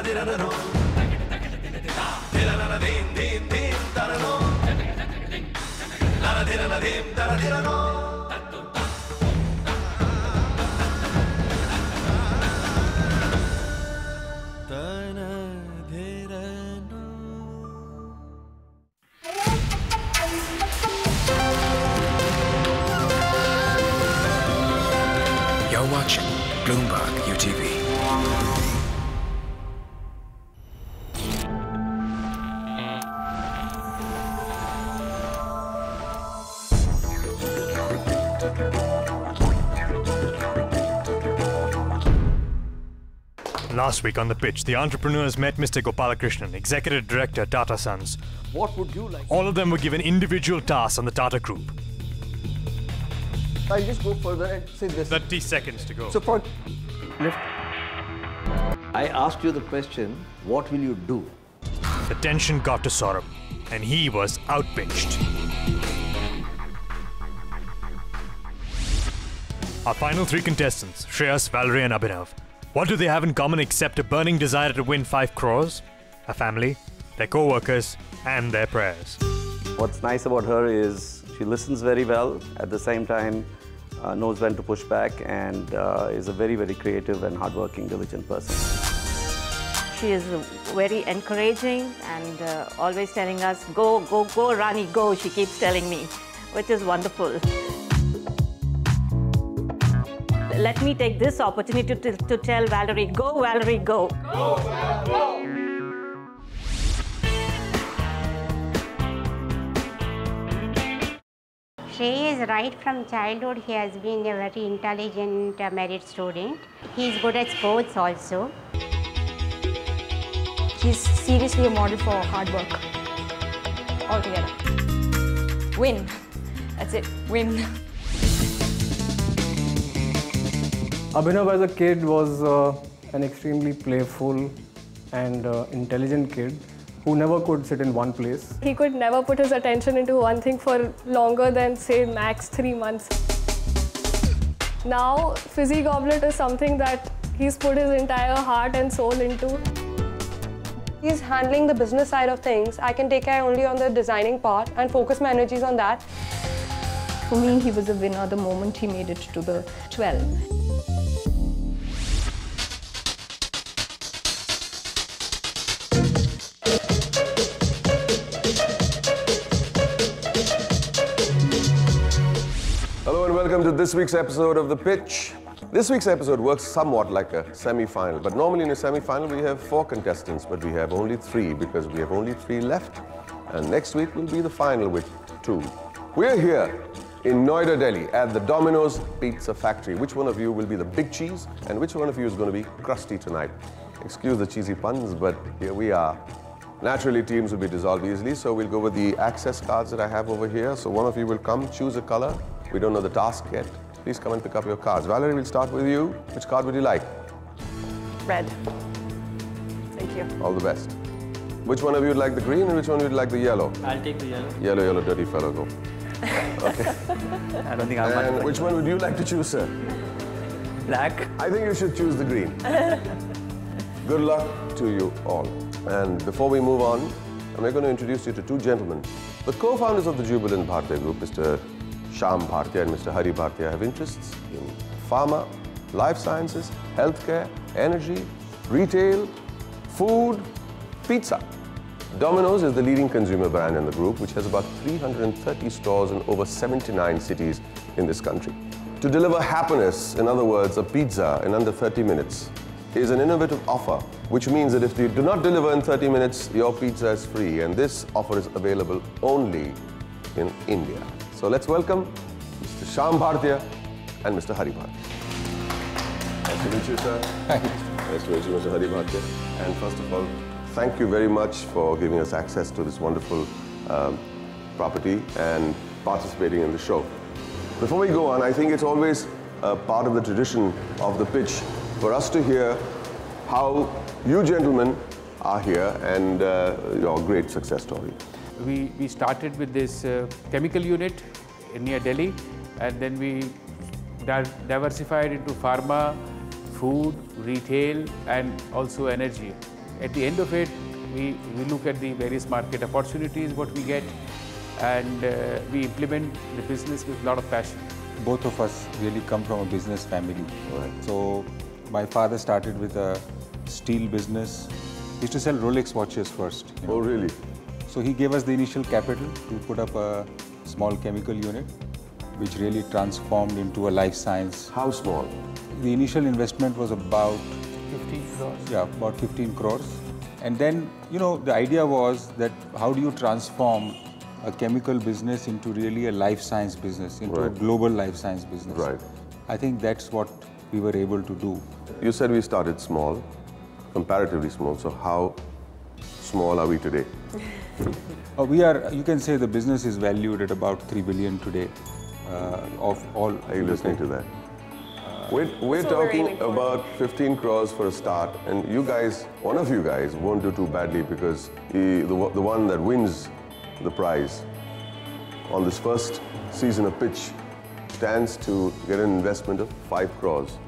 You're watching Bloomberg UTV. Last week on The Pitch, the entrepreneurs met Mr. Gopalakrishnan, Executive Director, Tata Sons. What would you like? All of them were given individual tasks on the Tata Group. I'll just go further and say this. 30 seconds to go. So for lift. I asked you the question, what will you do? The tension got to Saurabh, and he was outpinched. Our final three contestants, Shreyas, Valerie and Abhinav. What do they have in common except a burning desire to win 5 crores? A family, their co-workers and their prayers. What's nice about her is she listens very well, at the same time knows when to push back, and is a very, very creative and hardworking, diligent person. She is very encouraging and always telling us, go, go, go, Rani, go, she keeps telling me, which is wonderful. Let me take this opportunity to tell Valerie, go, Valerie, go. Go, Val, go. Shrey is right from childhood. He has been a very intelligent, merit student. He is good at sports also. He's seriously a model for hard work. Altogether. Win. That's it. Win. Abhinav as a kid was an extremely playful and intelligent kid who never could sit in one place. He could never put his attention into one thing for longer than, say, max 3 months. Now, Fizzy Goblet is something that he's put his entire heart and soul into. He's handling the business side of things. I can take care only on the designing part and focus my energies on that. For me, he was a winner the moment he made it to the 12. Hello and welcome to this week's episode of The Pitch. This week's episode works somewhat like a semi-final, but normally in a semi-final we have 4 contestants, but we have only 3 because we have only 3 left. And next week will be the final with 2. We're here in Noida, Delhi at the Domino's Pizza Factory. Which one of you will be the big cheese and which one of you is going to be crusty tonight? Excuse the cheesy puns, but here we are. Naturally, teams will be dissolved easily, so we'll go with the access cards that I have over here. So one of you will come, choose a color. We don't know the task yet. Please come and pick up your cards. Valerie, we'll start with you. Which card would you like? Red. Thank you. All the best. Which one of you would like the green and which one would like the yellow? I'll take the yellow. Yellow, yellow, dirty fellow, go. Okay. I don't think I'm And which one would you like to choose, sir? Black. I think you should choose the green. Good luck to you all. And before we move on, I'm going to introduce you to 2 gentlemen. The co-founders of the Jubilant Bhartia Group, Mr. Shyam Bhartia and Mr. Hari Bhartia, have interests in pharma, life sciences, healthcare, energy, retail, food, pizza. Domino's is the leading consumer brand in the group, which has about 330 stores in over 79 cities in this country. To deliver happiness, in other words, a pizza in under 30 minutes, is an innovative offer, which means that if you do not deliver in 30 minutes, your pizza is free. And this offer is available only in India. So let's welcome Mr. Shyam Bhartia and Mr. Hari Bhartia. Nice to meet you, sir. Nice to meet you, Mr. Hari Bhartia. And first of all, thank you very much for giving us access to this wonderful property and participating in the show. Before we go on, I think it's always part of the tradition of The Pitch for us to hear how you gentlemen are here and your great success story. We started with this chemical unit near Delhi, and then we diversified into pharma, food, retail, and also energy. at the end of it, we look at the various market opportunities, what we get, and we implement the business with a lot of passion. Both of us really come from a business family. Right. So my father started with a steel business. He used to sell Rolex watches first. Oh, really? So he gave us the initial capital to put up a small chemical unit, which really transformed into a life science. How small? The initial investment was about 15 crores. Yeah, about 15 crores. And then, the idea was that how do you transform a chemical business into really a life science business, into a global life science business. Right. I think that's what we were able to do. You said we started small, comparatively small. So how small are we today? You can say the business is valued at about 3 billion today of all. Are you listening to that? We're talking about 15 crores for a start, and you guys, one of you guys, won't do too badly because the one that wins the prize on this first season of pitch stands to get an investment of 5 crores.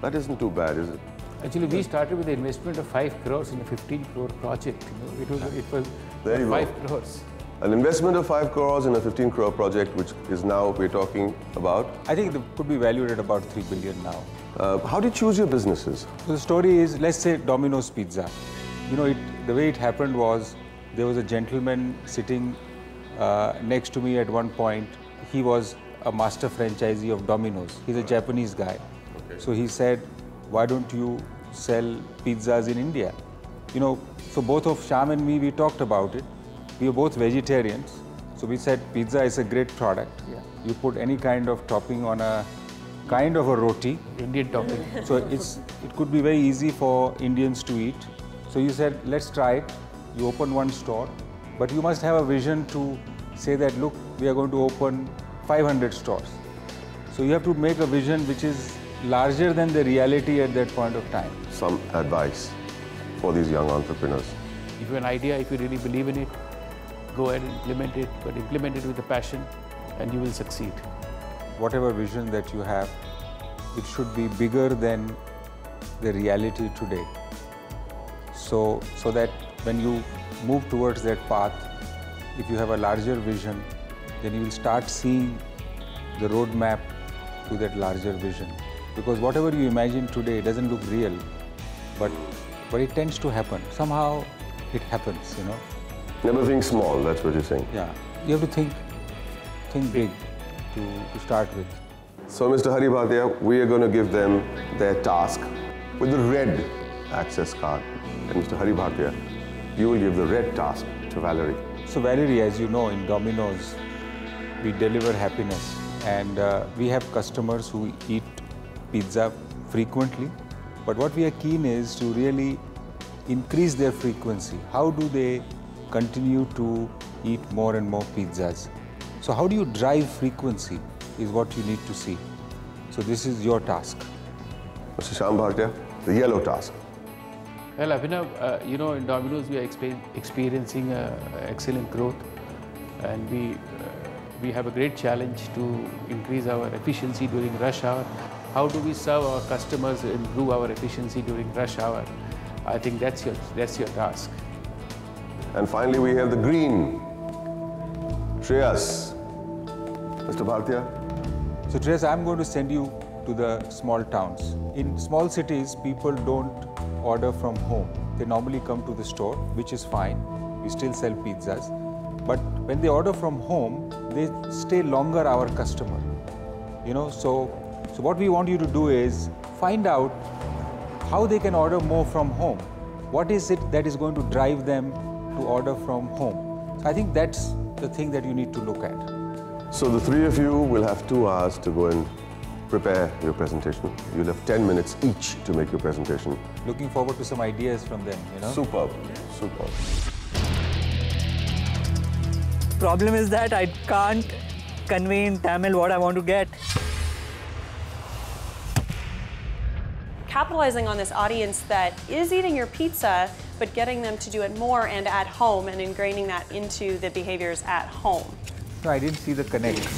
That isn't too bad, is it? Actually, we started with the investment of 5 crores in a 15 crore project. It was there you 5 go. crores. An investment of 5 crores in a 15 crore project, which is now we're talking about? I think it could be valued at about 3 billion now. How do you choose your businesses? So the story is, let's say Domino's Pizza. The way it happened was, there was a gentleman sitting next to me at one point. He was a master franchisee of Domino's. He's a Japanese guy. Okay. So he said, why don't you sell pizzas in India? So both of Shyam and me, we talked about it. We were both vegetarians. So we said, pizza is a great product. Yeah. You put any kind of topping on a kind of a roti. Indian topping. So it could be very easy for Indians to eat. So you said, let's try it. You open one store, but you must have a vision to say that, look, we are going to open 500 stores. So you have to make a vision which is larger than the reality at that point of time. Some advice for these young entrepreneurs. If you have an idea, if you really believe in it, go ahead and implement it, but implement it with a passion and you will succeed. Whatever vision that you have, it should be bigger than the reality today. So that when you move towards that path, if you have a larger vision, then you will start seeing the roadmap to that larger vision. Because whatever you imagine today doesn't look real, but it tends to happen. Somehow it happens, Never think small, that's what you're saying. Yeah, you have to think big to start with. So, Mr. Hari Bhartia, we are going to give them their task with the red access card. And Mr. Hari Bhartia, you will give the red task to Valerie. So Valerie, as you know, in Domino's, we deliver happiness. And we have customers who eat pizza frequently. But what we are keen is to really increase their frequency. How do they continue to eat more and more pizzas? So how do you drive frequency is what you need to see. So this is your task. Mr. Shyam Bhartia, the yellow task. Well, Abhinav, in Domino's we are experiencing excellent growth, and we have a great challenge to increase our efficiency during rush hour. How do we serve our customers and improve our efficiency during rush hour? I think that's your task. And finally, we have the green. Shreyas. Mr. Bhartia. So Shreyas, I'm going to send you to the small towns. In small cities, people don't order from home. They normally come to the store, which is fine. We still sell pizzas. But when they order from home, they stay longer our customer. So what we want you to do is find out how they can order more from home. What is it that is going to drive them to order from home? So I think that's the thing that you need to look at. So the three of you will have 2 hours to go and prepare your presentation. You'll have 10 minutes each to make your presentation. Looking forward to some ideas from them, Superb, superb. Problem is that I can't convey in Tamil what I want to get. Capitalizing on this audience that is eating your pizza, but getting them to do it more and at home and ingraining that into the behaviors at home. No, I didn't see the connect.